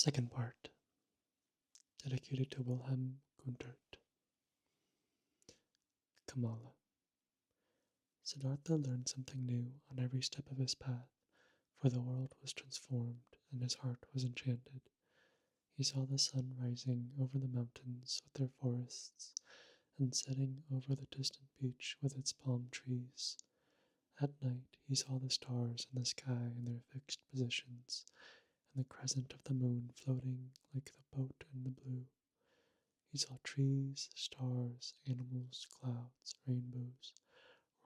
Second part, dedicated to Wilhelm Gundert. Kamala. Siddhartha learned something new on every step of his path, for the world was transformed and his heart was enchanted. He saw the sun rising over the mountains with their forests and setting over the distant beach with its palm trees. At night he saw the stars in the sky in their fixed positions, and the crescent of the moon floating like the boat in the blue. He saw trees, stars, animals, clouds, rainbows,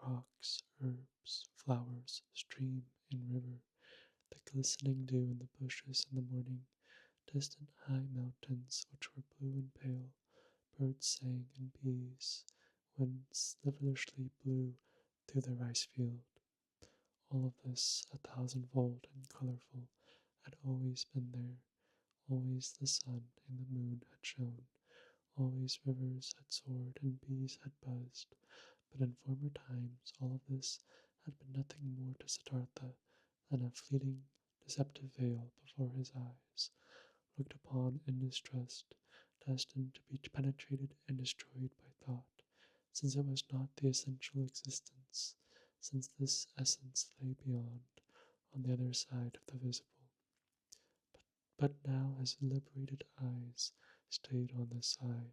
rocks, herbs, flowers, stream, and river, the glistening dew in the bushes in the morning, distant high mountains which were blue and pale, birds sang, and bees, wind sliverishly blew through the rice field. All of this, a thousandfold and colorful, had always been there. Always the sun and the moon had shone. Always rivers had soared and bees had buzzed, but in former times all of this had been nothing more to Siddhartha than a fleeting, deceptive veil before his eyes, looked upon in distrust, destined to be penetrated and destroyed by thought, since it was not the essential existence, since this essence lay beyond, on the other side of the visible. But now his liberated eyes stayed on this side.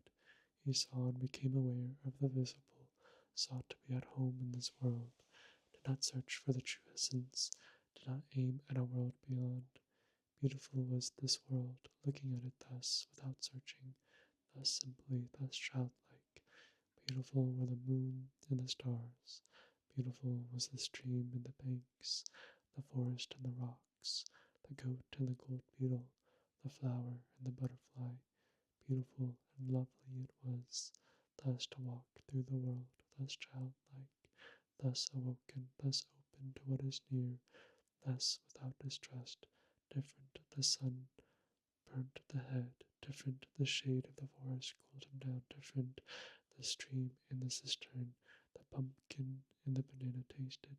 He saw and became aware of the visible, sought to be at home in this world, did not search for the true essence, did not aim at a world beyond. Beautiful was this world, looking at it thus, without searching, thus simply, thus childlike. Beautiful were the moon and the stars. Beautiful was the stream and the banks, the forest and the rocks, the goat and the gold beetle, the flower and the butterfly. Beautiful and lovely it was, thus to walk through the world, thus childlike, thus awoken, thus open to what is near, thus without distrust, different the sun burnt the head, different the shade of the forest cooled him down, different the stream in the cistern, the pumpkin and the banana tasted.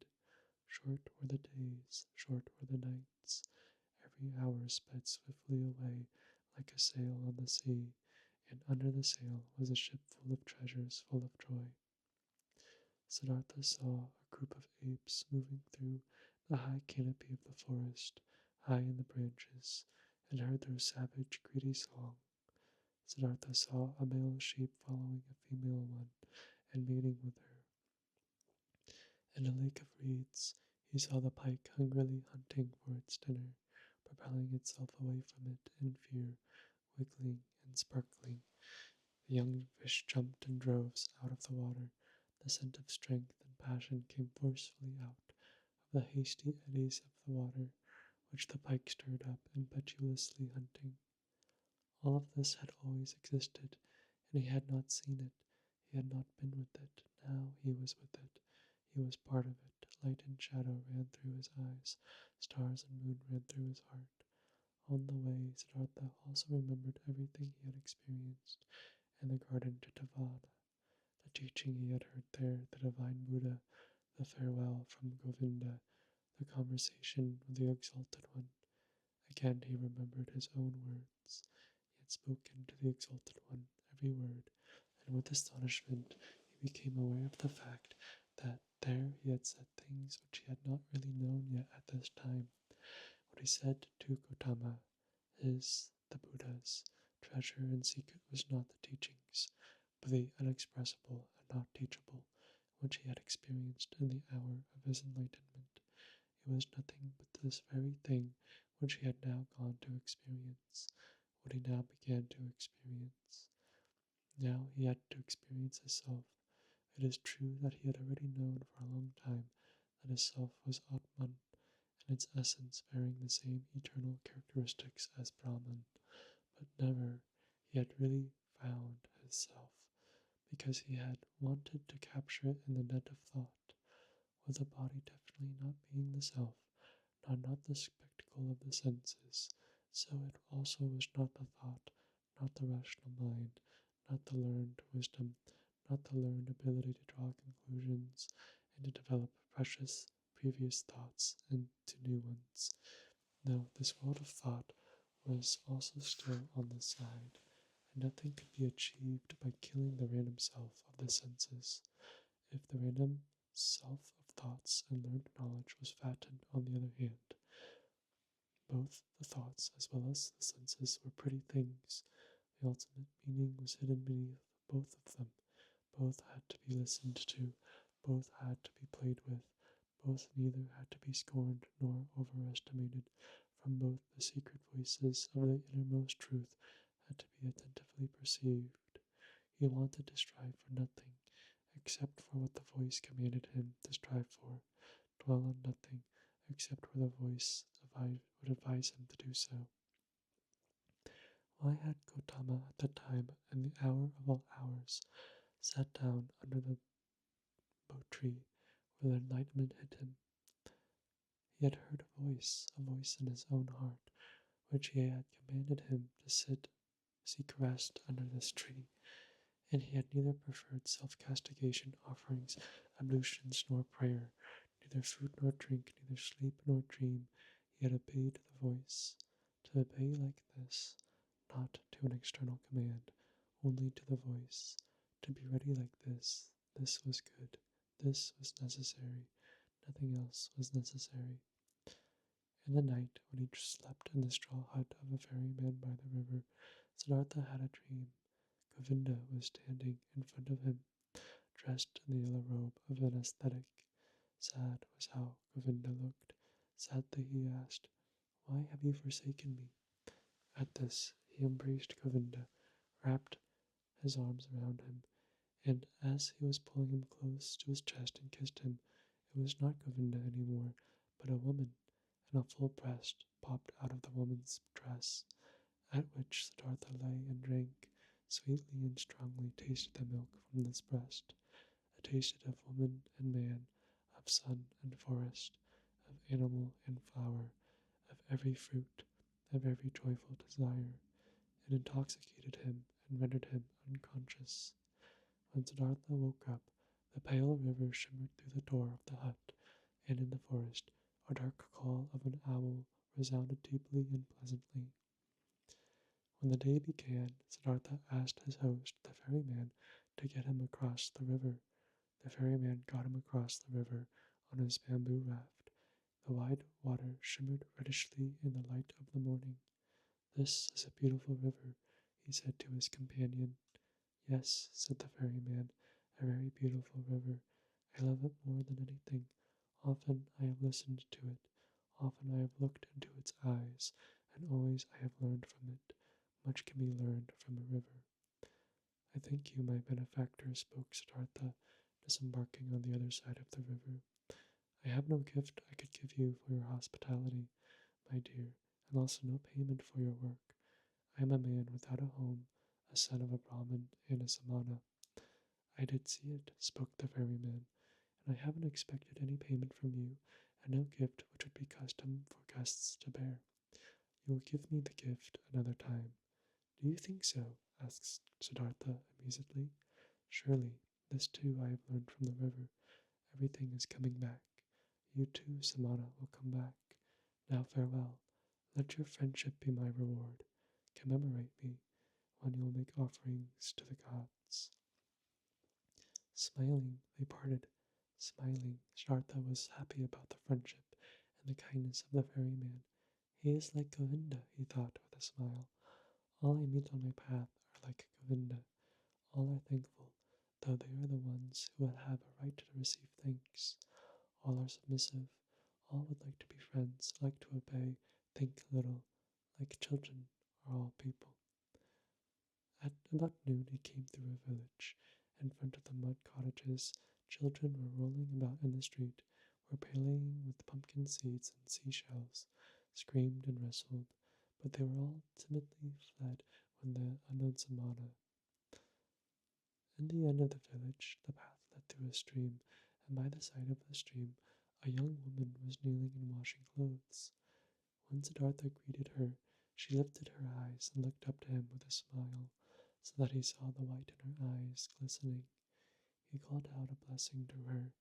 Short were the days, short were the nights. Every hour sped swiftly away like a sail on the sea, and under the sail was a ship full of treasures, full of joy. Siddhartha saw a group of apes moving through the high canopy of the forest, high in the branches, and heard their savage, greedy song. Siddhartha saw a male sheep following a female one and mating with her. In a lake of reeds, he saw the pike hungrily hunting for its dinner, propelling itself away from it in fear, wiggling and sparkling. The young fish jumped in droves out of the water. The scent of strength and passion came forcefully out of the hasty eddies of the water, which the pike stirred up, impetuously hunting. All of this had always existed, and he had not seen it. He had not been with it. Now he was with it. He was part of it. Light and shadow ran through his eyes. Stars and moon ran through his heart. On the way, Siddhartha also remembered everything he had experienced in the garden to Tavada, the teaching he had heard there, the divine Buddha, the farewell from Govinda, the conversation with the exalted one. Again he remembered his own words. He had spoken to the exalted one, every word, and with astonishment he became aware of the fact that there he had said things which he had not really known yet at this time. What he said to Gautama, the Buddha's, treasure and secret was not the teachings, but the unexpressible and not teachable, which he had experienced in the hour of his enlightenment. It was nothing but this very thing which he had now gone to experience, what he now began to experience. Now he had to experience his self. It is true that he had already known for a long time that his self was Atman, and its essence bearing the same eternal characteristics as Brahman, but never he had really found his self, because he had wanted to capture it in the net of thought, with the body definitely not being the self, not the spectacle of the senses, so it also was not the thought, not the rational mind, not the learned wisdom, not the learned ability to draw conclusions and to develop previous thoughts into new ones. No, this world of thought was also still on the side, and nothing could be achieved by killing the random self of the senses. If the random self of thoughts and learned knowledge was fattened, on the other hand, both the thoughts as well as the senses were pretty things. The ultimate meaning was hidden beneath both of them. Both had to be listened to, both had to be played with, both neither had to be scorned nor overestimated. From both the secret voices of the innermost truth had to be attentively perceived. He wanted to strive for nothing, except for what the voice commanded him to strive for, dwell on nothing, except where the voice would advise him to do so. Why had Gautama at the time and the hour of all hours sat down under the bo tree where the enlightenment hid him? He had heard a voice in his own heart, which he had commanded him to seek rest under this tree, and he had neither preferred self-castigation offerings, ablutions, nor prayer, neither food nor drink, neither sleep nor dream. He had obeyed the voice. To obey like this, not to an external command, only to the voice. To be ready like this was good, this was necessary, nothing else was necessary. In the night, when he slept in the straw hut of a ferryman by the river, Siddhartha had a dream. Govinda was standing in front of him, dressed in the yellow robe of an ascetic. Sad was how Govinda looked. Sadly he asked, "Why have you forsaken me?" At this, he embraced Govinda, wrapped his arms around him, and as he was pulling him close to his chest and kissed him, it was not Govinda any more, but a woman, and a full breast popped out of the woman's dress, at which Siddhartha lay and drank, sweetly and strongly tasted the milk from this breast. It tasted of woman and man, of sun and forest, of animal and flower, of every fruit, of every joyful desire. It intoxicated him and rendered him unconscious. When Siddhartha woke up, the pale river shimmered through the door of the hut, and in the forest a dark call of an owl resounded deeply and pleasantly. When the day began, Siddhartha asked his host, the ferryman, to get him across the river. The ferryman got him across the river on his bamboo raft. The wide water shimmered reddishly in the light of the morning. "This is a beautiful river," he said to his companion. "Yes," said the ferryman, "a very beautiful river. I love it more than anything. Often I have listened to it. Often I have looked into its eyes, and always I have learned from it. Much can be learned from a river." "I thank you, my benefactor," spoke Siddhartha, disembarking on the other side of the river. "I have no gift I could give you for your hospitality, my dear, and also no payment for your work. I am a man without a home, a son of a Brahmin and a Samana." "I did see it," spoke the ferryman, "and I haven't expected any payment from you, and no gift which would be custom for guests to bear. You will give me the gift another time." "Do you think so?" asked Siddhartha amusedly. "Surely, this too I have learned from the river. Everything is coming back. You too, Samana, will come back. Now farewell. Let your friendship be my reward. Commemorate me when you will make offerings to the gods." Smiling, they parted. Smiling, Siddhartha was happy about the friendship and the kindness of the ferryman. "He is like Govinda," he thought with a smile. "All I meet on my path are like Govinda. All are thankful, though they are the ones who would have a right to receive thanks. All are submissive. All would like to be friends, like to obey, think little. Like children are all people." At about noon he came through a village. In front of the mud cottages, children were rolling about in the street, were playing with pumpkin seeds and seashells, screamed and wrestled, but they were all timidly fled when the unknown Samana. In the end of the village, the path led through a stream, and by the side of the stream, a young woman was kneeling and washing clothes. When Siddhartha greeted her, she lifted her eyes and looked up to him with a smile, so that he saw the white in her eyes glistening. He called out a blessing to her,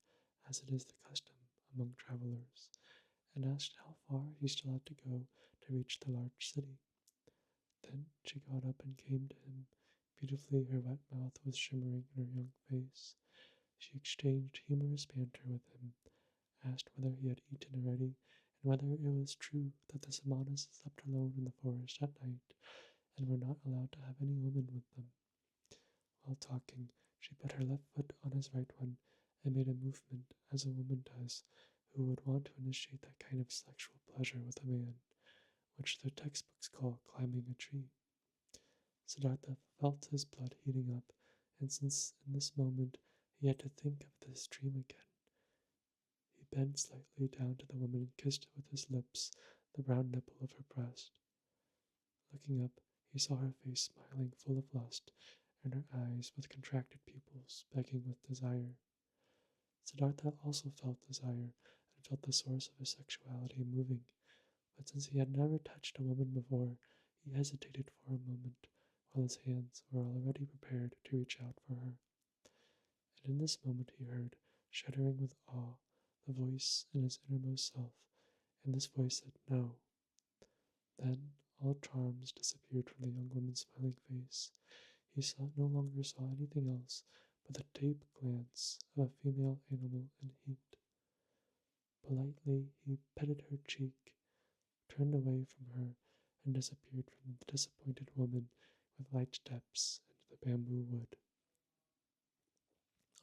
as it is the custom among travelers, and asked how far he still had to go to reach the large city. Then she got up and came to him. Beautifully, her wet mouth was shimmering in her young face. She exchanged humorous banter with him, asked whether he had eaten already, and whether it was true that the Samanas slept alone in the forest at night, and were not allowed to have any women with them. While talking, she put her left foot on his right one and made a movement as a woman does who would want to initiate that kind of sexual pleasure with a man, which the textbooks call climbing a tree. Siddhartha felt his blood heating up, and since in this moment he had to think of this dream again, he bent slightly down to the woman and kissed with his lips the brown nipple of her breast. Looking up, he saw her face smiling full of lust, and her eyes with contracted pupils begging with desire. Siddhartha also felt desire and felt the source of his sexuality moving, but since he had never touched a woman before, he hesitated for a moment while his hands were already prepared to reach out for her. And in this moment he heard, shuddering with awe, the voice in his innermost self, and this voice said, "No." Then all charms disappeared from the young woman's smiling face. No longer saw anything else but the deep glance of a female animal in heat. Politely he petted her cheek, turned away from her, and disappeared from the disappointed woman with light steps into the bamboo wood.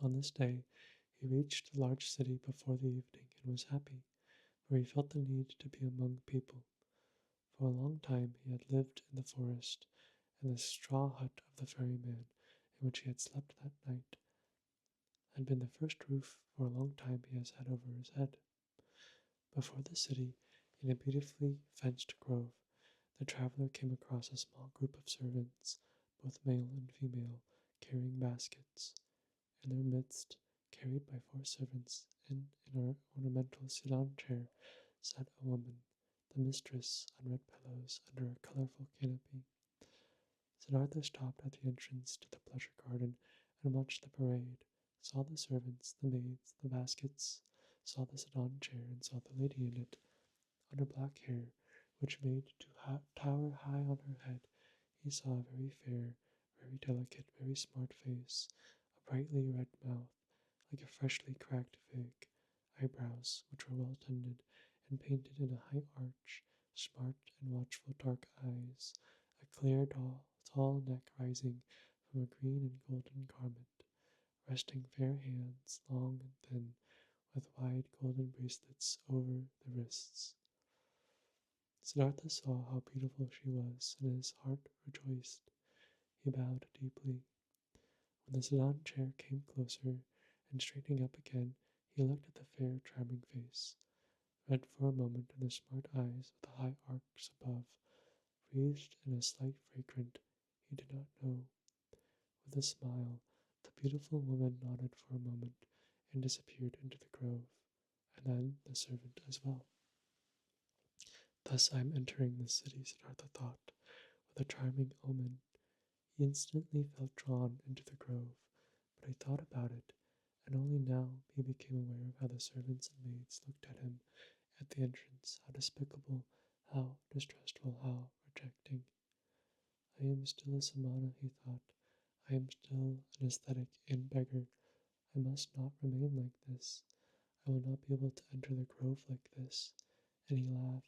On this day, he reached the large city before the evening and was happy, for he felt the need to be among people. For a long time he had lived in the forest, and the straw hut of the ferryman in which he had slept that night had been the first roof for a long time he has had over his head. Before the city, in a beautifully fenced grove, the traveler came across a small group of servants, both male and female, carrying baskets. In their midst, carried by 4 servants, in an ornamental sedan chair, sat a woman, the mistress, on red pillows under a colorful canopy. Siddhartha stopped at the entrance to the pleasure garden and watched the parade, saw the servants, the maids, the baskets, saw the sedan chair, and saw the lady in it. On her black hair, which made to tower high on her head, he saw a very fair, very delicate, very smart face, a brightly red mouth, like a freshly cracked fig, eyebrows which were well tended and painted in a high arch, smart and watchful dark eyes, a clear, tall neck rising from a green and golden garment, resting fair hands, long and thin, with wide golden bracelets over the wrists. Siddhartha saw how beautiful she was, and his heart rejoiced. He bowed deeply. When the sedan chair came closer, and straightening up again, he looked at the fair, charming face, read for a moment in the smart eyes with the high arcs above, breathed in a slight fragrant, he did not know. With a smile, the beautiful woman nodded for a moment and disappeared into the grove, and then the servant as well. Thus I am entering the city, Siddhartha thought, with a charming omen. He instantly felt drawn into the grove, but he thought about it, and only now he became aware of how the servants and maids looked at him at the entrance, how despicable, how distrustful, how rejecting. I am still a samana, he thought. I am still an aesthetic inn beggar. I must not remain like this. I will not be able to enter the grove like this. And he laughed.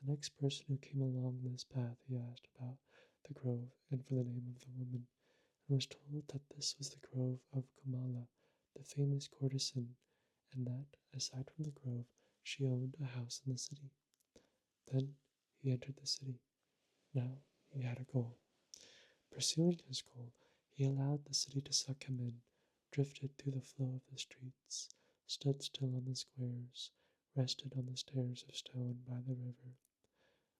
The next person who came along this path he asked about the grove and for the name of the woman, and was told that this was the grove of Kamala, the famous courtesan, and that, aside from the grove, she owned a house in the city. Then he entered the city. Now he had a goal. Pursuing his goal, he allowed the city to suck him in, drifted through the flow of the streets, stood still on the squares, rested on the stairs of stone by the river.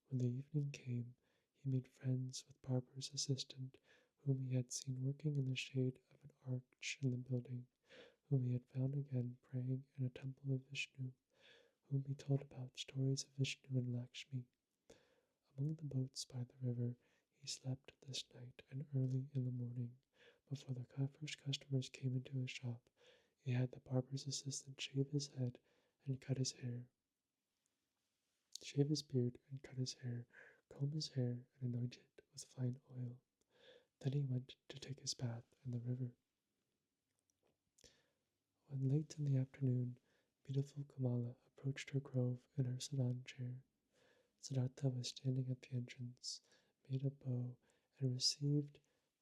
When the evening came, he made friends with Barbara's assistant, whom he had seen working in the shade of an arch in the building, whom he had found again praying in a temple of Vishnu, whom he told about stories of Vishnu and Lakshmi. Among the boats by the river, he slept this night, and early in the morning, before the first customers came into his shop, he had the barber's assistant shave his beard, and cut his hair, comb his hair, and anoint it with fine oil. Then he went to take his bath in the river. When late in the afternoon, beautiful Kamala approached her grove in her sedan chair. Siddhartha was standing at the entrance, made a bow, and received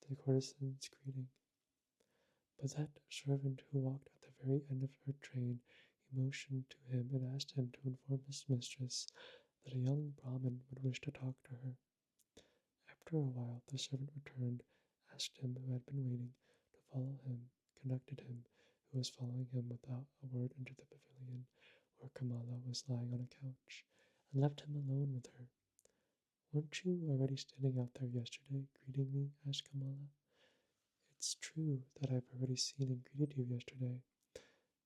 the courtesan's greeting. But that servant who walked at the very end of her train, he motioned to him and asked him to inform his mistress that a young Brahmin would wish to talk to her. After a while, the servant returned, asked him who had been waiting to follow him, conducted him, who was following him without a word, into the pavilion where Kamala was lying on a couch, and left him alone with her. "Weren't you already standing out there yesterday, greeting me?" asked Kamala. "It's true that I've already seen and greeted you yesterday,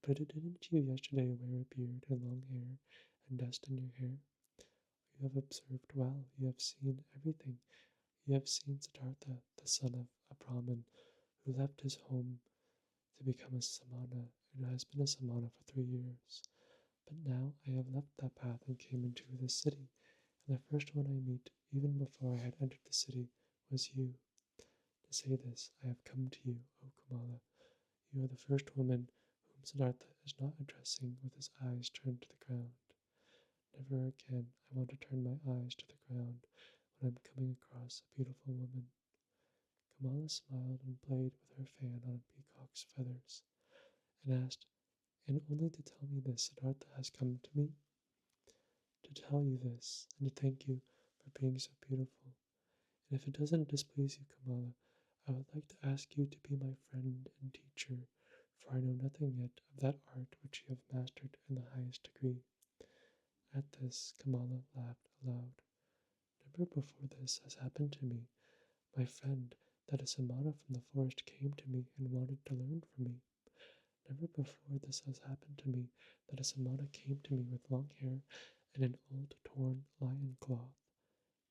but didn't you yesterday wear a beard and long hair and dust in your hair? You have observed well, you have seen everything. You have seen Siddhartha, the son of a Brahmin, who left his home to become a samana, and has been a samana for 3 years. But now I have left that path and came into this city, and the first one I meet, even before I had entered the city, was you. To say this, I have come to you, O Kamala. You are the first woman whom Siddhartha is not addressing with his eyes turned to the ground. Never again I want to turn my eyes to the ground when I am coming across a beautiful woman." Kamala smiled and played with her fan on a peacock's feathers, and asked, "And only to tell me this Siddhartha has come to me?" "To tell you this, and to thank you for being so beautiful. And if it doesn't displease you, Kamala, I would like to ask you to be my friend and teacher, for I know nothing yet of that art which you have mastered in the highest degree." At this, Kamala laughed aloud. "Never before this has happened to me, my friend, that a samana from the forest came to me and wanted to learn from me. Never before this has happened to me, that a samana came to me with long hair and an old torn lion cloth.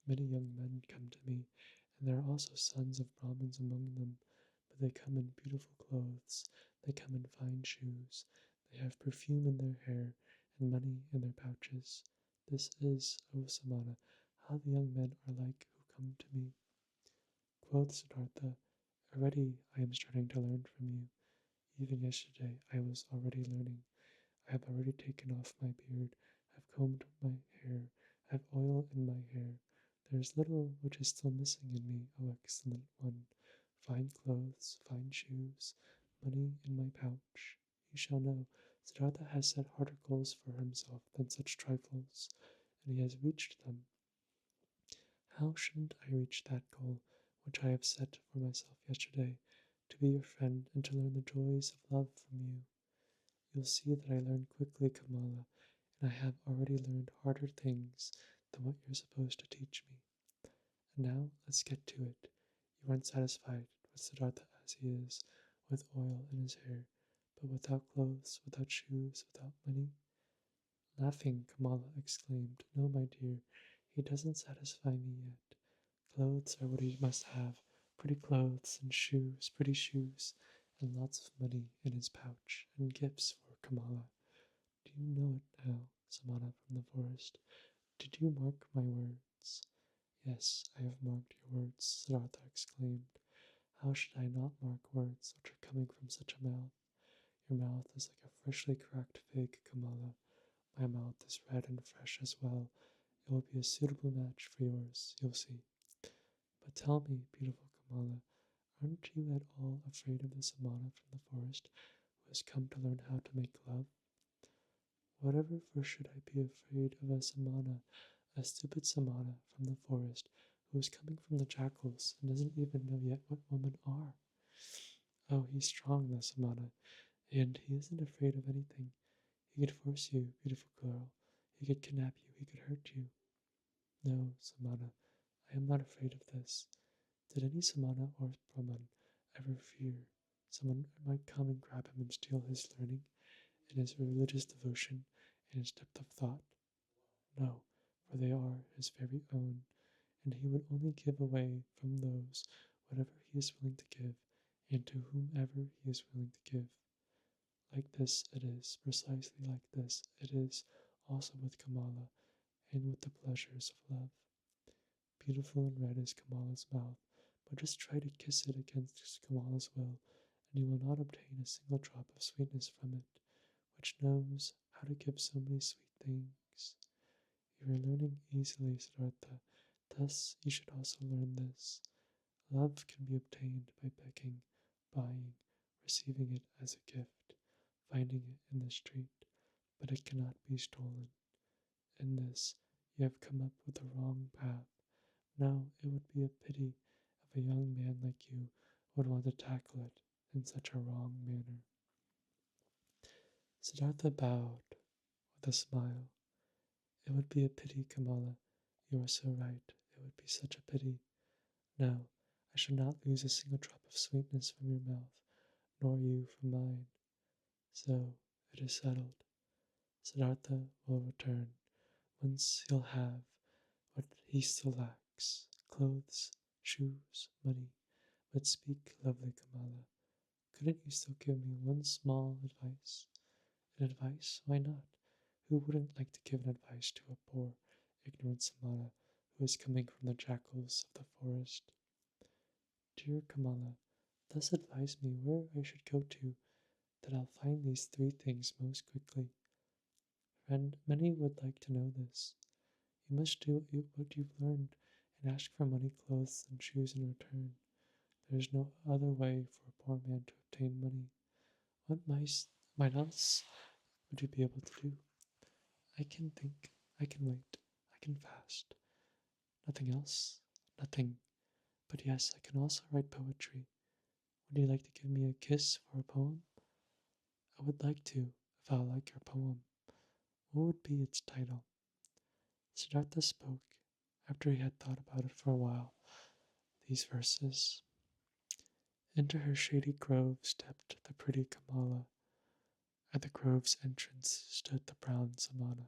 Many young men come to me, and there are also sons of Brahmins among them, but they come in beautiful clothes, they come in fine shoes, they have perfume in their hair and money in their pouches. This is, O Samana, how the young men are like who come to me." Quoth Siddhartha, "Already I am starting to learn from you. Even yesterday I was already learning. I have already taken off my beard, have combed my hair, have oil in my hair. There is little which is still missing in me, O excellent one. Fine clothes, fine shoes, money in my pouch. You shall know, Siddhartha has set harder goals for himself than such trifles, and he has reached them. How shouldn't I reach that goal which I have set for myself yesterday, to be your friend and to learn the joys of love from you? You'll see that I learn quickly, Kamala, and I have already learned harder things than what you're supposed to teach me. And now let's get to it. You aren't satisfied with Siddhartha as he is, with oil in his hair, but without clothes, without shoes, without money?" Laughing, Kamala exclaimed, "No, my dear, he doesn't satisfy me yet. Clothes are what he must have, pretty clothes and shoes, pretty shoes, and lots of money in his pouch, and gifts for Kamala. Do you know it now, Samana from the forest? Did you mark my words?" "Yes, I have marked your words," Siddhartha exclaimed. "How should I not mark words which are coming from such a mouth? Your mouth is like a freshly cracked fig, Kamala. My mouth is red and fresh as well. It will be a suitable match for yours, you'll see. But tell me, beautiful Kamala, aren't you at all afraid of the Samana from the forest who has come to learn how to make love?" "Whatever for should I be afraid of a Samana, a stupid Samana from the forest who is coming from the jackals and doesn't even know yet what women are? Oh, he's strong, the Samana, and he isn't afraid of anything. He could force you, beautiful girl. He could kidnap you. He could hurt you. No, Samana, I am not afraid of this. Did any Samana or Brahman ever fear someone might come and grab him and steal his learning and his religious devotion and his depth of thought? No, for they are his very own, and he would only give away from those whatever he is willing to give, and to whomever he is willing to give. Like this it is, precisely like this it is also with Kamala and with the pleasures of love. Beautiful and red is Kamala's mouth, but just try to kiss it against Kamala's will, and you will not obtain a single drop of sweetness from it, which knows how to give so many sweet things. You are learning easily, Siddhartha, thus you should also learn this. Love can be obtained by begging, buying, receiving it as a gift, finding it in the street, but it cannot be stolen. In this, you have come up with the wrong path. Now, it would be a pity if a young man like you would want to tackle it in such a wrong manner. Siddhartha bowed with a smile. It would be a pity, Kamala. You are so right. It would be such a pity. Now, I shall not lose a single drop of sweetness from your mouth, nor you from mine. So, it is settled. Siddhartha will return. Once he'll have what he still lacks: clothes, shoes, money. But speak, lovely Kamala. Couldn't you still give me one small advice? An advice? Why not? Who wouldn't like to give an advice to a poor, ignorant Samana who is coming from the jackals of the forest? Dear Kamala, thus advise me where I should go to, that I'll find these three things most quickly. Friend, many would like to know this. You must do what you've learned and ask for money, clothes, and shoes in return. There is no other way for a poor man to obtain money. What might else would you be able to do? I can think, I can wait, I can fast. Nothing else? Nothing. But yes, I can also write poetry. Would you like to give me a kiss for a poem? I would like to, if I like your poem. What would be its title? Siddhartha spoke, after he had thought about it for a while, these verses. Into her shady grove stepped the pretty Kamala. At the grove's entrance stood the brown Samana.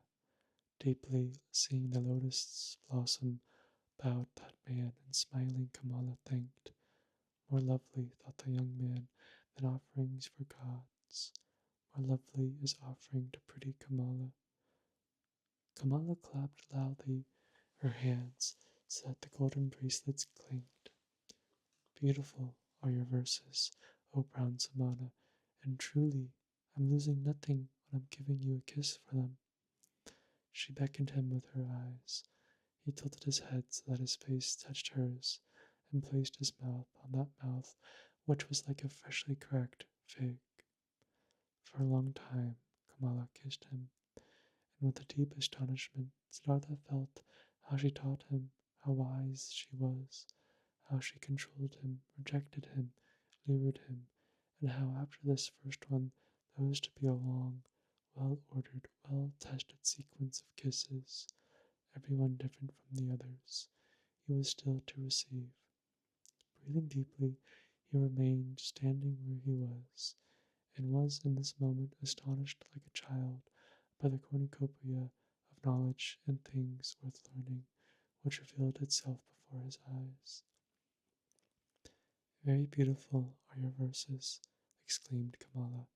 Deeply seeing the lotus blossom, bowed that man, and smiling Kamala thanked. More lovely, thought the young man, than offerings for gods. More lovely is offering to pretty Kamala. Kamala clapped loudly her hands so that the golden bracelets clinked. Beautiful are your verses, O brown Samana, and truly I'm losing nothing when I'm giving you a kiss for them. She beckoned him with her eyes. He tilted his head so that his face touched hers, and placed his mouth on that mouth which was like a freshly cracked fig. For a long time Kamala kissed him, and with a deep astonishment Siddhartha felt how she taught him, how wise she was, how she controlled him, rejected him, lured him, and how after this first one there was to be a long, well-ordered, well-tested sequence of kisses, every one different from the others, he was still to receive. Breathing deeply, he remained standing where he was, and was in this moment astonished like a child by the cornucopia of knowledge and things worth learning, which revealed itself before his eyes. Very beautiful are your verses, exclaimed Kamala.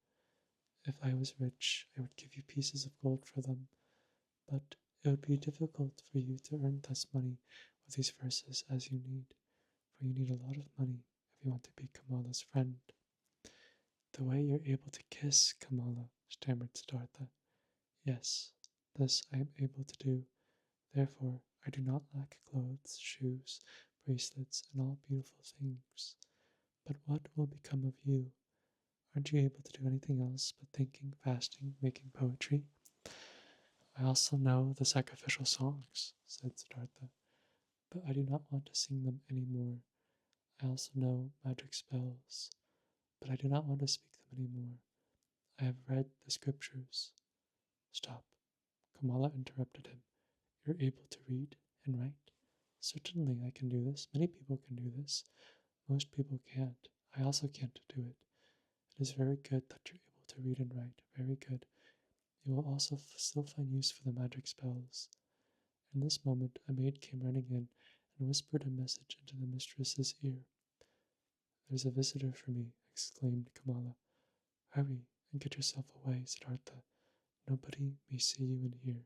If I was rich, I would give you pieces of gold for them, but it would be difficult for you to earn thus money with these verses as you need, for you need a lot of money if you want to be Kamala's friend. The way you're able to kiss Kamala, stammered Siddhartha. Yes, this I am able to do. Therefore, I do not lack clothes, shoes, bracelets, and all beautiful things. But what will become of you? Aren't you able to do anything else but thinking, fasting, making poetry? I also know the sacrificial songs, said Siddhartha, but I do not want to sing them any more. I also know magic spells, but I do not want to speak them any more. I have read the scriptures. Stop. Kamala interrupted him. You're able to read and write? Certainly I can do this. Many people can do this. Most people can't. I also can't do it. It is very good that you're able to read and write. Very good. You will also still find use for the magic spells. In this moment, a maid came running in and whispered a message into the mistress's ear. There's a visitor for me, exclaimed Kamala. Hurry and get yourself away, Siddhartha. Nobody may see you in here.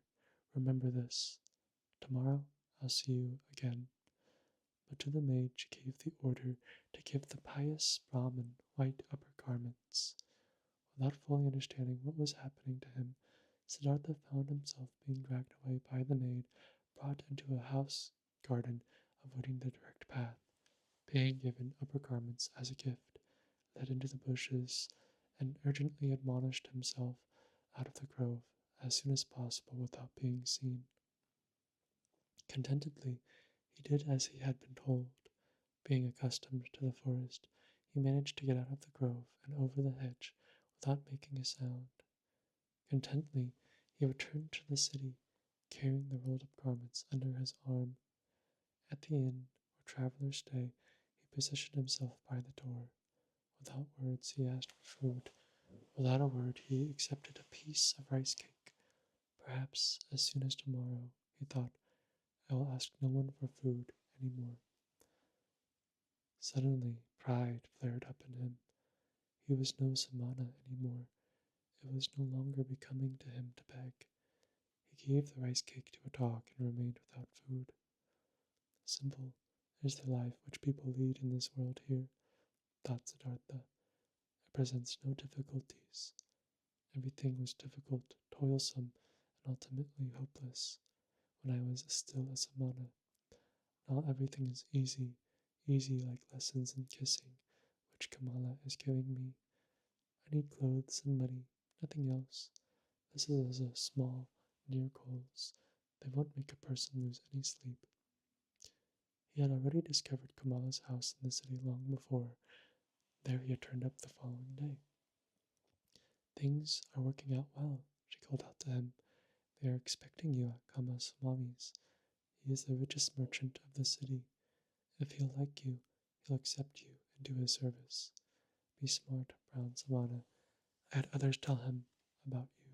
Remember this. Tomorrow I'll see you again. but to the maid she gave the order to give the pious Brahmin white upper garments. Without fully understanding what was happening to him, Siddhartha found himself being dragged away by the maid, brought into a house garden, avoiding the direct path, being given upper garments as a gift, led into the bushes, and urgently admonished himself out of the grove as soon as possible without being seen. Contentedly, he did as he had been told. Being accustomed to the forest, he managed to get out of the grove and over the hedge without making a sound. Contentedly, he returned to the city, carrying the rolled up garments under his arm. At the inn where travelers stay, he positioned himself by the door. Without words, he asked for food. Without a word, he accepted a piece of rice cake. Perhaps as soon as tomorrow, he thought, I will ask no one for food any more. Suddenly, pride flared up in him. He was no samana any more. It was no longer becoming to him to beg. He gave the rice cake to a dog and remained without food. Simple is the life which people lead in this world here, thought Siddhartha. It presents no difficulties. Everything was difficult, toilsome, and ultimately hopeless when I was still a samana. Now everything is easy, easy like lessons in kissing, which Kamala is giving me. I need clothes and money, nothing else. This is a small, near goals. They won't make a person lose any sleep. He had already discovered Kamala's house in the city long before. There he had turned up the following day. Things are working out well, she called out to him. They are expecting you at Kama's mommy's. He is the richest merchant of the city. If he'll like you, he'll accept you into his service. Be smart, brown Samana. I had others tell him about you.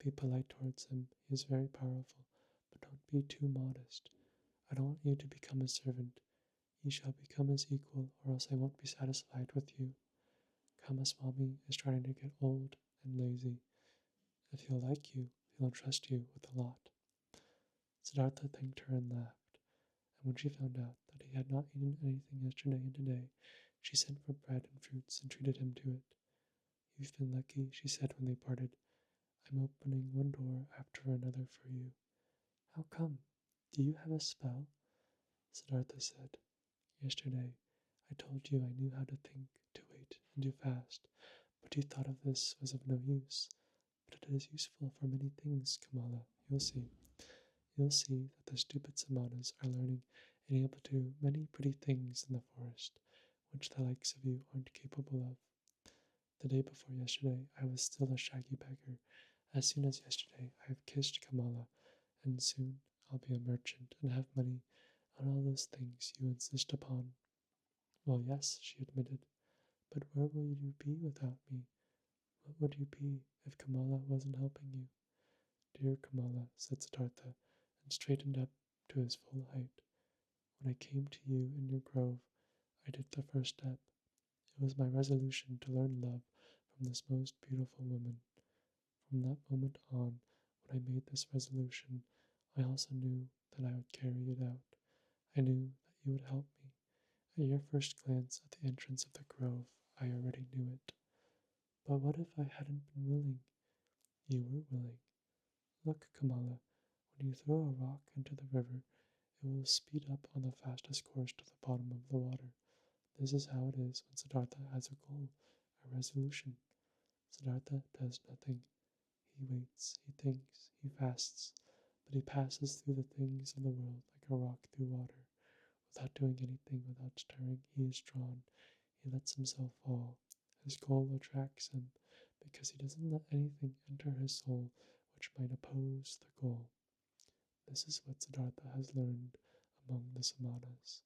Be polite towards him. He is very powerful, but don't be too modest. I don't want you to become his servant. He shall become his equal, or else I won't be satisfied with you. Kamaswami is trying to get old and lazy. If he'll like you, he'll trust you with a lot. Siddhartha thanked her and laughed, and when she found out that he had not eaten anything yesterday and today, she sent for bread and fruits and treated him to it. You've been lucky, she said when they parted. I'm opening one door after another for you. How come? Do you have a spell? Siddhartha said, Yesterday I told you I knew how to think, to wait, and to fast, but you thought of this was of no use. But it is useful for many things, Kamala. You'll see. You'll see that the stupid samanas are learning and able to do many pretty things in the forest, which the likes of you aren't capable of. The day before yesterday, I was still a shaggy beggar. As soon as yesterday, I have kissed Kamala, and soon I'll be a merchant and have money and all those things you insist upon. Well, yes, she admitted, but where will you be without me? What would you be if Kamala wasn't helping you? Dear Kamala, said Siddhartha, and straightened up to his full height. When I came to you in your grove, I did the first step. It was my resolution to learn love from this most beautiful woman. From that moment on, when I made this resolution, I also knew that I would carry it out. I knew that you would help me. At your first glance at the entrance of the grove, I already knew it. But what if I hadn't been willing? You were willing. Look, Kamala, when you throw a rock into the river, it will speed up on the fastest course to the bottom of the water. This is how it is when Siddhartha has a goal, a resolution. Siddhartha does nothing. He waits, he thinks, he fasts, but he passes through the things of the world like a rock through water. Without doing anything, without stirring, he is drawn. He lets himself fall. His goal attracts him because he doesn't let anything enter his soul which might oppose the goal. This is what Siddhartha has learned among the samanas.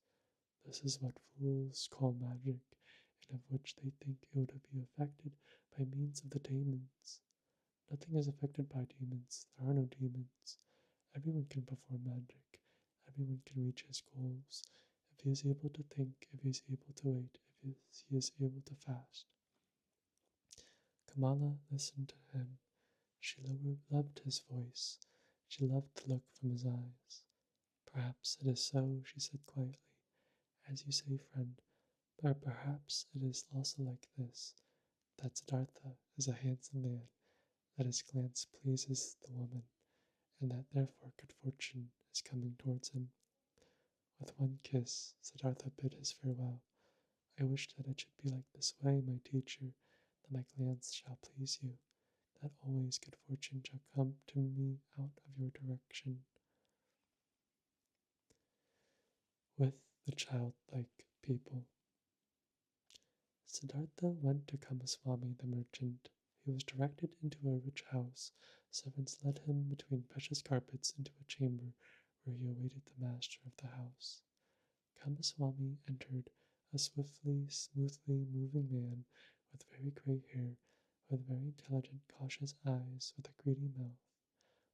This is what fools call magic, and of which they think it would be affected by means of the demons. Nothing is affected by demons. There are no demons. Everyone can perform magic. Everyone can reach his goals. If he is able to think, if he is able to wait, if he is able to fast. Kamala listened to him. She loved his voice. She loved the look from his eyes. Perhaps it is so, she said quietly. As you say, friend, but perhaps it is also like this, that Siddhartha is a handsome man, that his glance pleases the woman, and that therefore good fortune is coming towards him. With one kiss, Siddhartha bid his farewell. I wish that it should be like this way, my teacher, that my glance shall please you, that always good fortune shall come to me out of your direction. With the childlike people. Siddhartha went to Kamaswami the merchant. He was directed into a rich house. Servants led him between precious carpets into a chamber where he awaited the master of the house. Kamaswami entered, a swiftly, smoothly moving man with very grey hair, with very intelligent, cautious eyes, with a greedy mouth.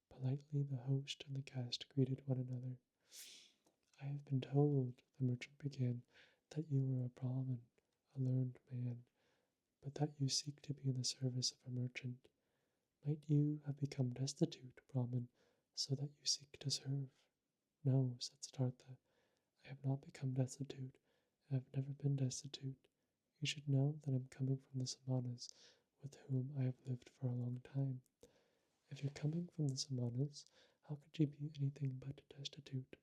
Politely the host and the guest greeted one another. I have been told, the merchant began, that you are a Brahmin, a learned man, but that you seek to be in the service of a merchant. Might you have become destitute, Brahmin, so that you seek to serve? No, said Siddhartha, I have not become destitute, and have never been destitute. You should know that I am coming from the Samanas, with whom I have lived for a long time. If you're coming from the Samanas, how could you be anything but destitute?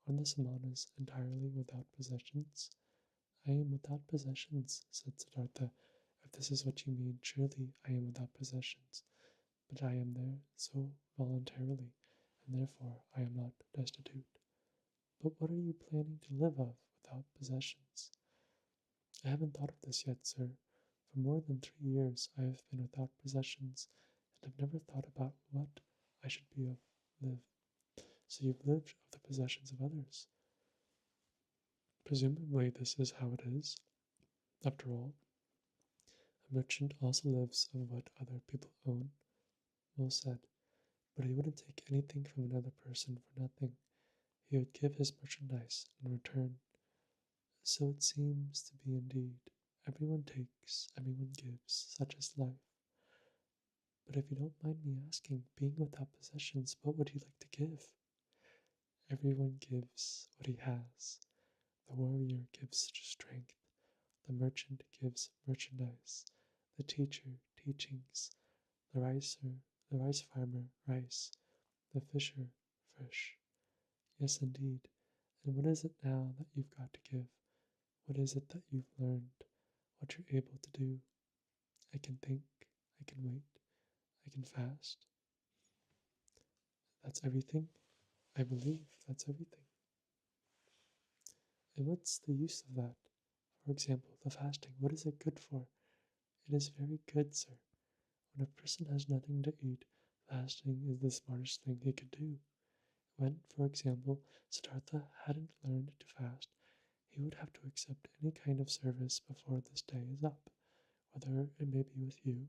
Are the Samanas entirely without possessions? I am without possessions, said Siddhartha. If this is what you mean, surely I am without possessions. But I am there so voluntarily, and therefore I am not destitute. But what are you planning to live of without possessions? I haven't thought of this yet, sir. For more than 3 years I have been without possessions, and have never thought about what I should be of live. So you've lived of the possessions of others. Presumably this is how it is. After all, a merchant also lives of what other people own. Well said. But he wouldn't take anything from another person for nothing. He would give his merchandise in return. So it seems to be indeed. Everyone takes, everyone gives, such is life. But if you don't mind me asking, being without possessions, what would you like to give? Everyone gives what he has. The warrior gives strength. The merchant gives merchandise. The teacher, teachings. The rice farmer, rice. The fisher, fish. Yes, indeed. And what is it now that you've got to give? What is it that you've learned? What you're able to do? I can think. I can wait. I can fast. That's everything? I believe that's everything. And what's the use of that? For example, the fasting. What is it good for? It is very good, sir. When a person has nothing to eat, fasting is the smartest thing he could do. When, for example, Siddhartha hadn't learned to fast, he would have to accept any kind of service before this day is up, whether it may be with you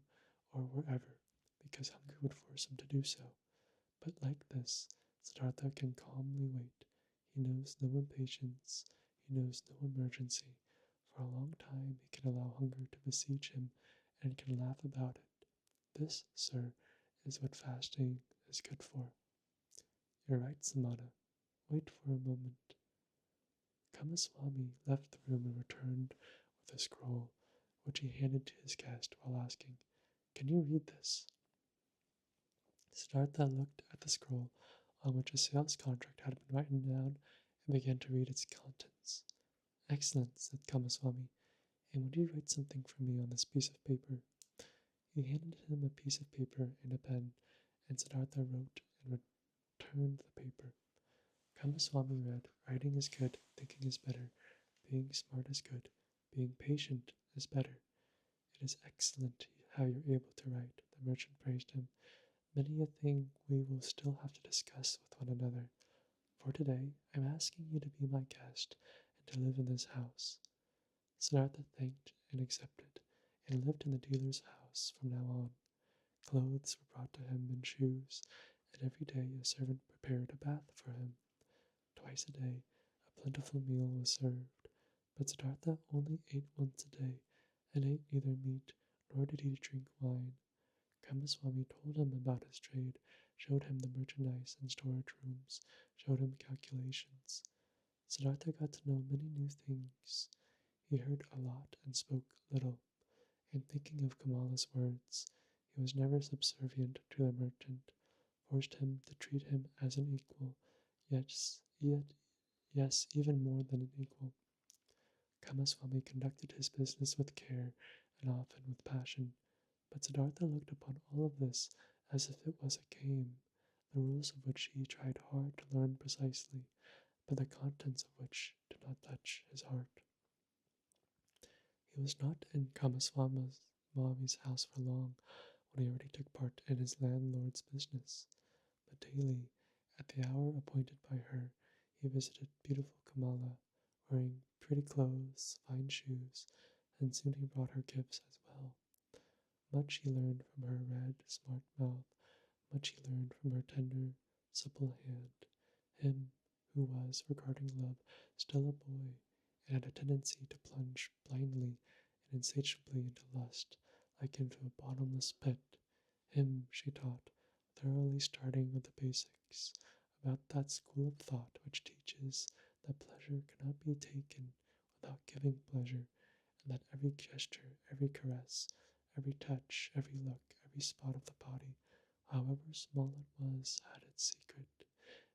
or wherever, because hunger would force him to do so. But like this, Siddhartha can calmly wait. He knows no impatience, he knows no emergency. For a long time he can allow hunger to besiege him and can laugh about it. This, sir, is what fasting is good for. You're right, Samana. Wait for a moment. Kamaswami left the room and returned with a scroll, which he handed to his guest while asking, Can you read this? Siddhartha looked at the scroll on which a sales contract had been written down and began to read its contents. Excellent, said Kamaswami. And would you write something for me on this piece of paper? He handed him a piece of paper and a pen, and Siddhartha wrote and returned the paper. Kamaswami read, Writing is good, thinking is better, being smart is good, being patient is better. It is excellent how you're able to write, the merchant praised him. Many a thing we will still have to discuss with one another. For today, I'm asking you to be my guest and to live in this house. Siddhartha thanked and accepted, and lived in the dealer's house from now on. Clothes were brought to him and shoes, and every day a servant prepared a bath for him. Twice a day, a plentiful meal was served, but Siddhartha only ate once a day, and ate neither meat nor did he drink wine. Kamaswami told him about his trade, showed him the merchandise and storage rooms, showed him calculations. Siddhartha got to know many new things. He heard a lot and spoke little. In thinking of Kamala's words, he was never subservient to the merchant, forced him to treat him as an equal, yes, even more than an equal. Kamaswami conducted his business with care and often with passion, but Siddhartha looked upon all of this as if it was a game, the rules of which he tried hard to learn precisely, but the contents of which did not touch his heart. He was not in Kamaswami's house for long when he already took part in his landlord's business, but daily, at the hour appointed by her, he visited beautiful Kamala, wearing pretty clothes, fine shoes, and soon he brought her gifts as well. Much he learned from her red, smart mouth, much he learned from her tender, supple hand, him who was, regarding love, still a boy, and had a tendency to plunge blindly and insatiably into lust, like into a bottomless pit. Him she taught, thoroughly starting with the basics, about that school of thought which teaches that pleasure cannot be taken without giving pleasure, and that every gesture, every caress, every touch, every look, every spot of the body, however small it was, had its secret,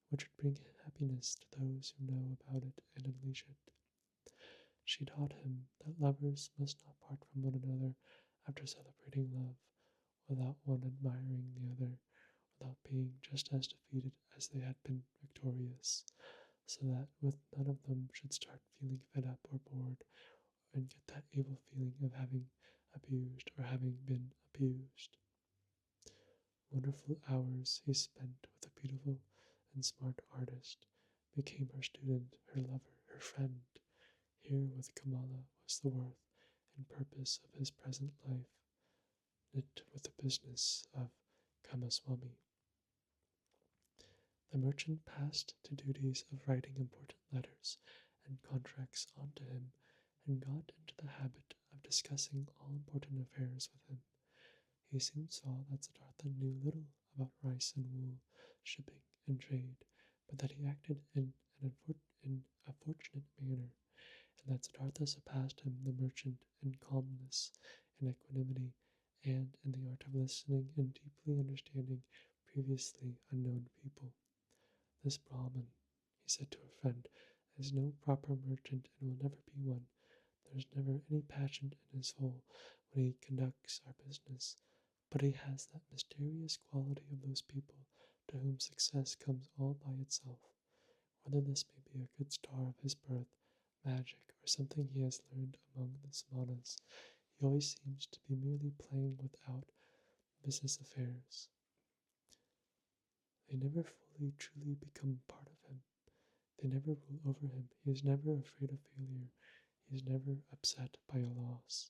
which would bring happiness to those who know about it and unleash it. She taught him that lovers must not part from one another after celebrating love, without one admiring the other, without being just as defeated as they had been victorious, so that with none of them should start feeling fed up or bored, and get that evil feeling of having abused or having been abused. Wonderful hours he spent with a beautiful and smart artist, became her student, her lover, her friend. Here with Kamala was the worth and purpose of his present life, knit with the business of Kamaswami. The merchant passed to duties of writing important letters and contracts on to him, and got into the habit of discussing all important affairs with him. He soon saw that Siddhartha knew little about rice and wool, shipping and trade, but that he acted in a fortunate manner, and that Siddhartha surpassed him, the merchant, in calmness, in equanimity, and in the art of listening and deeply understanding previously unknown people. This Brahmin, he said to a friend, is no proper merchant and will never be one. There is never any passion in his soul when he conducts our business, but he has that mysterious quality of those people to whom success comes all by itself. Whether this may be a good star of his birth, magic, or something he has learned among the samanas, he always seems to be merely playing without business affairs. They never fully, truly become part of him. They never rule over him. He is never afraid of failure. He is never upset by a loss.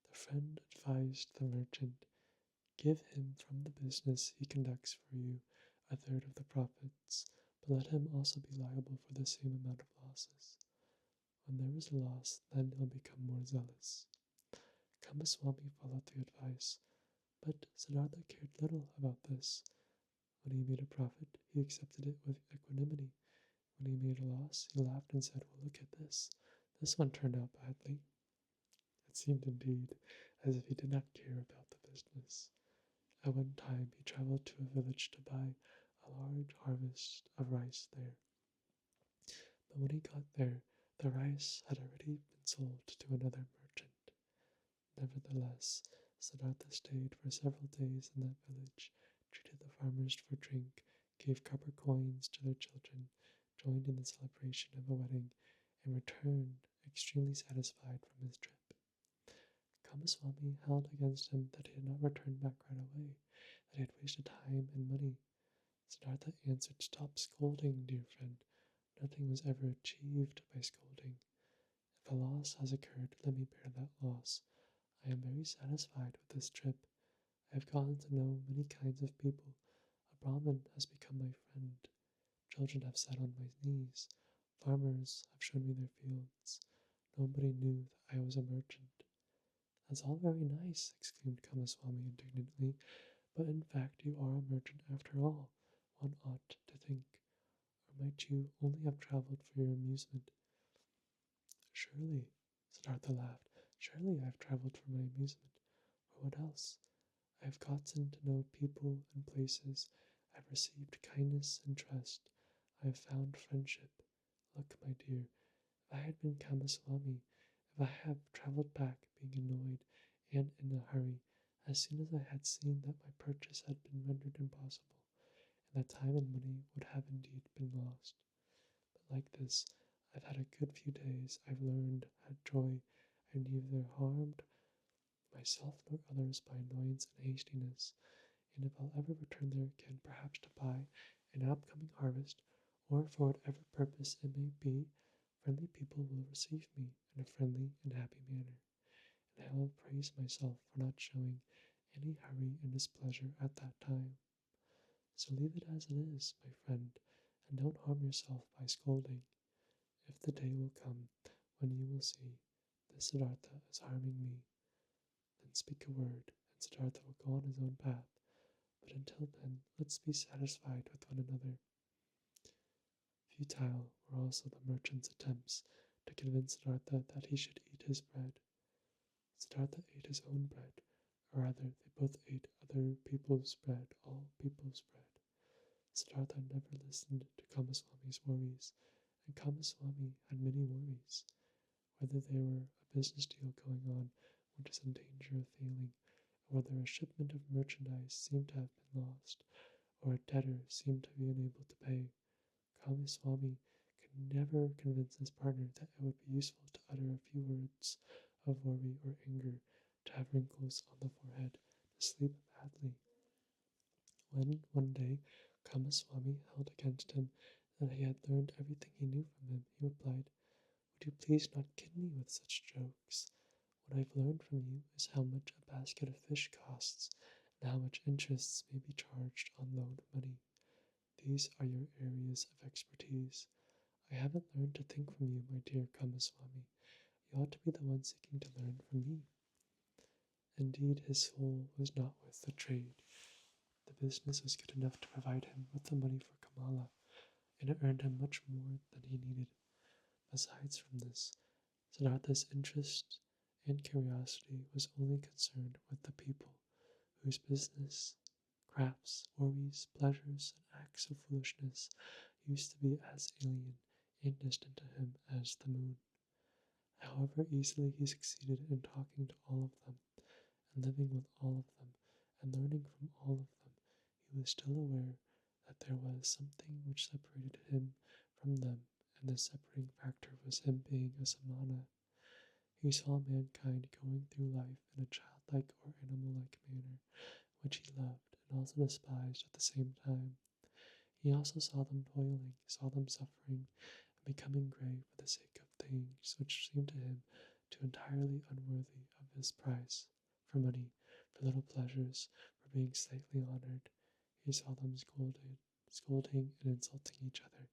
The friend advised the merchant, give him from the business he conducts for you a third of the profits, but let him also be liable for the same amount of losses. When there is a loss, then he'll become more zealous. Kamaswami followed the advice, but Siddhartha cared little about this. When he made a profit, he accepted it with equanimity. When he made a loss, he laughed and said, well, look at this. This one turned out badly. It seemed indeed as if he did not care about the business. At one time he traveled to a village to buy a large harvest of rice there. But when he got there, the rice had already been sold to another merchant. Nevertheless, Siddhartha stayed for several days in that village, treated the farmers for drink, gave copper coins to their children, joined in the celebration of a wedding, and returned extremely satisfied from his trip. Kamaswami held against him that he had not returned back right away, that he had wasted time and money. Siddhartha answered, stop scolding, dear friend. Nothing was ever achieved by scolding. If a loss has occurred, let me bear that loss. I am very satisfied with this trip. I have gotten to know many kinds of people. A Brahmin has become my friend. Children have sat on my knees. Farmers have shown me their fields. Nobody knew that I was a merchant. That's all very nice, exclaimed Kamaswami indignantly, but in fact you are a merchant after all. One ought to think, or or might you only have traveled for your amusement? Surely, Siddhartha laughed, surely I have traveled for my amusement. For what else? I have gotten to know people and places. I have received kindness and trust. I have found friendship. Look, my dear, if I had been Kamaswami, if I had traveled back being annoyed and in a hurry, as soon as I had seen that my purchase had been rendered impossible, and that time and money would have indeed been lost. But like this, I've had a good few days. I've learned, had joy. I've neither harmed myself nor others by annoyance and hastiness. And if I'll ever return there again, perhaps to buy an upcoming harvest, or for whatever purpose it may be, friendly people will receive me in a friendly and happy manner, and I will praise myself for not showing any hurry and displeasure at that time. So leave it as it is, my friend, and don't harm yourself by scolding. If the day will come when you will see this Siddhartha is harming me, then speak a word, and Siddhartha will go on his own path. But until then, let's be satisfied with one another. Futile were also the merchant's attempts to convince Siddhartha that he should eat his bread. Siddhartha ate his own bread, or rather, they both ate other people's bread, all people's bread. Siddhartha never listened to Kamaswami's worries, and Kamaswami had many worries, whether there were a business deal going on which was in danger of failing, or whether a shipment of merchandise seemed to have been lost, or a debtor seemed to be unable to pay. Kamaswami could never convince his partner that it would be useful to utter a few words of worry or anger, to have wrinkles on the forehead, to sleep badly. When one day Kamaswami held against him that he had learned everything he knew from him, he replied, "Would you please not kid me with such jokes? What I've learned from you is how much a basket of fish costs, and how much interests may be charged on loan money. These are your areas of expertise. I haven't learned to think from you, my dear Kamaswami. You ought to be the one seeking to learn from me." Indeed, his soul was not with the trade. The business was good enough to provide him with the money for Kamala, and it earned him much more than he needed. Besides from this, Siddhartha's interest and curiosity was only concerned with the people, whose business, crafts, worries, pleasures, and acts of foolishness used to be as alien and distant to him as the moon. However easily he succeeded in talking to all of them, and living with all of them, and learning from all of them, he was still aware that there was something which separated him from them, and the separating factor was him being a samana. He saw mankind going through life in a childlike or animal-like manner, which he loved and also despised at the same time. He also saw them toiling, saw them suffering, and becoming gray for the sake of things which seemed to him too entirely unworthy of his price, for money, for little pleasures, for being slightly honored. He saw them scolding and insulting each other.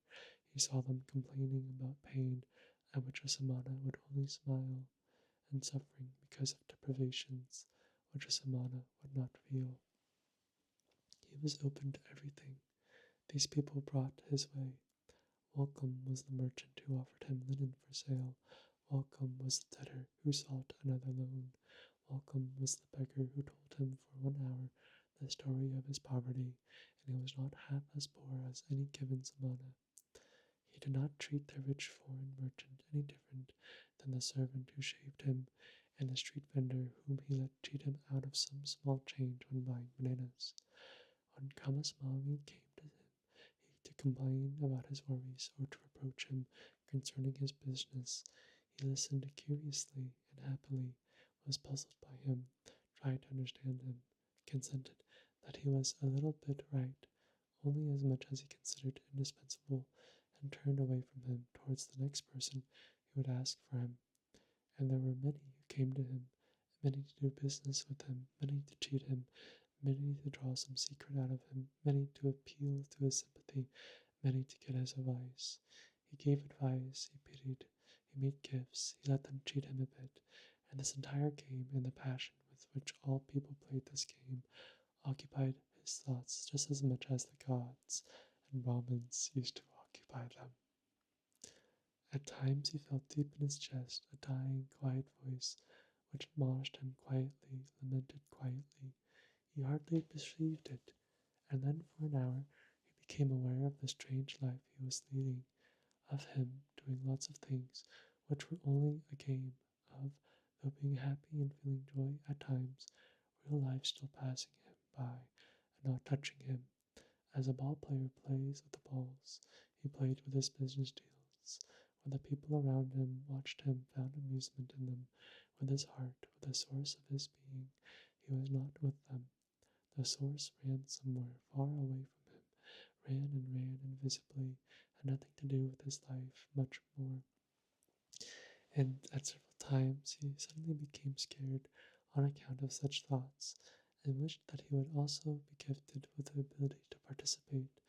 He saw them complaining about pain at which a samana would only smile, and suffering because of deprivations which a samana would not feel. He was open to everything these people brought his way. Welcome was the merchant who offered him linen for sale. Welcome was the debtor who sought another loan. Welcome was the beggar who told him for 1 hour the story of his poverty, and he was not half as poor as any given samana. He did not treat the rich foreign merchant any different than the servant who shaved him, and the street vendor whom he let cheat him out of some small change when buying bananas. When Kamaswami came to him to complain about his worries or to reproach him concerning his business, he listened curiously and happily, was puzzled by him, tried to understand him, consented that he was a little bit right, only as much as he considered indispensable, and turned away from him towards the next person who would ask for him. And there were many who came to him, many to do business with him, many to cheat him, many to draw some secret out of him, many to appeal to his sympathy, many to get his advice. He gave advice, he pitied, he made gifts, he let them cheat him a bit, and this entire game and the passion with which all people played this game occupied his thoughts just as much as the gods and Brahmins used to occupy them. At times he felt deep in his chest a dying, quiet voice which admonished him quietly, lamented quietly. He hardly perceived it, and then for an hour he became aware of the strange life he was leading, of him doing lots of things which were only a game, of, though being happy and feeling joy at times, real life still passing him by and not touching him. As a ball player plays with the balls, he played with his business deals. When the people around him watched him, found amusement in them, with his heart, with the source of his being, he was not with them. The source ran somewhere far away from him, ran invisibly, had nothing to do with his life, much more. And at several times he suddenly became scared on account of such thoughts, and wished that he would also be gifted with the ability to participate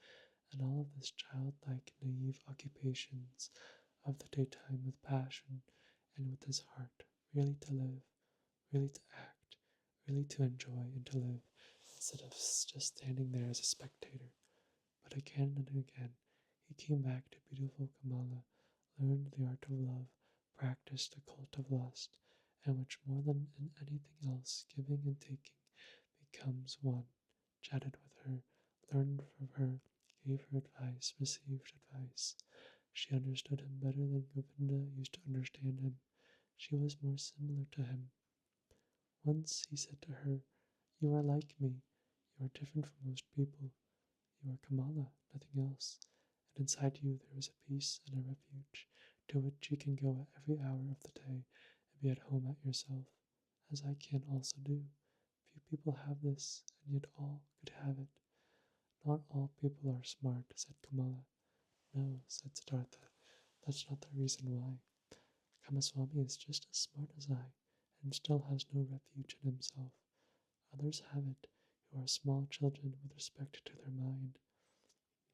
in all of his childlike, naive occupations of the daytime with passion and with his heart, really to live, really to act, really to enjoy and to live, instead of just standing there as a spectator. But again and again, he came back to beautiful Kamala, learned the art of love, practiced the cult of lust, and which more than in anything else, giving and taking, becomes one, chatted with her, learned from her, gave her advice, received advice. She understood him better than Govinda used to understand him. She was more similar to him. Once he said to her, "You are like me. You are different from most people. You are Kamala, nothing else. And inside you there is a peace and a refuge to which you can go at every hour of the day and be at home at yourself, as I can also do. Few people have this, and yet all could have it." "Not all people are smart," said Kamala. "No," said Siddhartha, "that's not the reason why. Kamaswami is just as smart as I, and still has no refuge in himself. Others have it, who are small children with respect to their mind.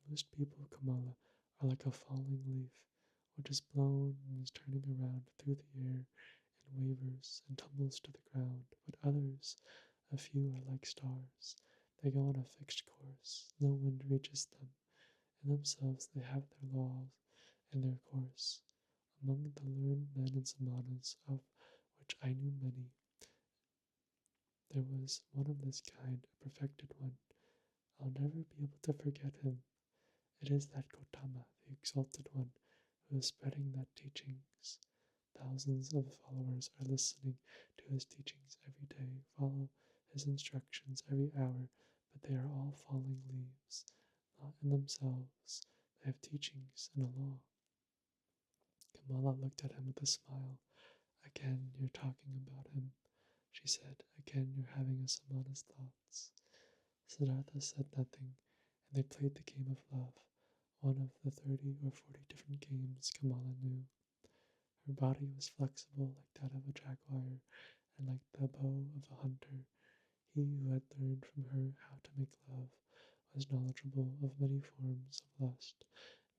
Most people, Kamala, are like a falling leaf, which is blown and is turning around through the air and wavers and tumbles to the ground, but others, a few, are like stars. They go on a fixed course, no wind reaches them. In themselves they have their laws and their course. Among the learned men and samanas, of which I knew many, there was one of this kind, a perfected one. I'll never be able to forget him. It is that Gautama, the exalted one, who is spreading that teachings. Thousands of followers are listening to his teachings every day, follow his instructions every hour, but they are all falling leaves, not in themselves. They have teachings and a law." Kamala looked at him with a smile. "Again you're talking about him," she said. "Again you're having a samana's thoughts." Siddhartha said nothing, and they played the game of love, one of the 30 or 40 different games Kamala knew. Her body was flexible like that of a jaguar, and like the bow of a hunter. He who had learned from her how to make love was knowledgeable of many forms of lust,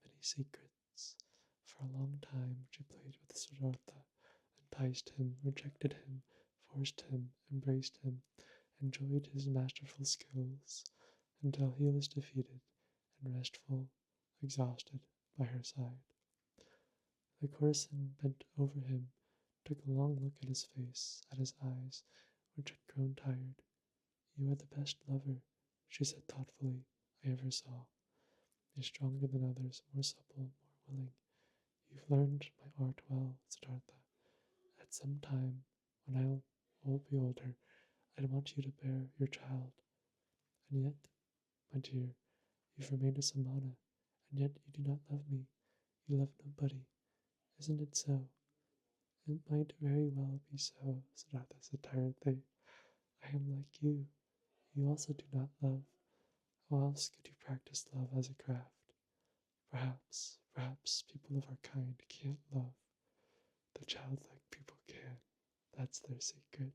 many secrets. For a long time she played with Siddhartha, enticed him, rejected him, forced him, embraced him, enjoyed his masterful skills, until he was defeated and restful, exhausted, by her side. The courtesan bent over him, took a long look at his face, at his eyes, which had grown tired. "You are the best lover," she said thoughtfully, "I ever saw. You're stronger than others, more supple, more willing. You've learned my art well, Siddhartha. At some time, when I will be older, I'd want you to bear your child. And yet, my dear, you've remained a samana, and yet you do not love me. You love nobody. Isn't it so?" "It might very well be so," Siddhartha said tiredly. "I am like you. You also do not love. How else could you practice love as a craft? Perhaps people of our kind can't love. The childlike people can. That's their secret."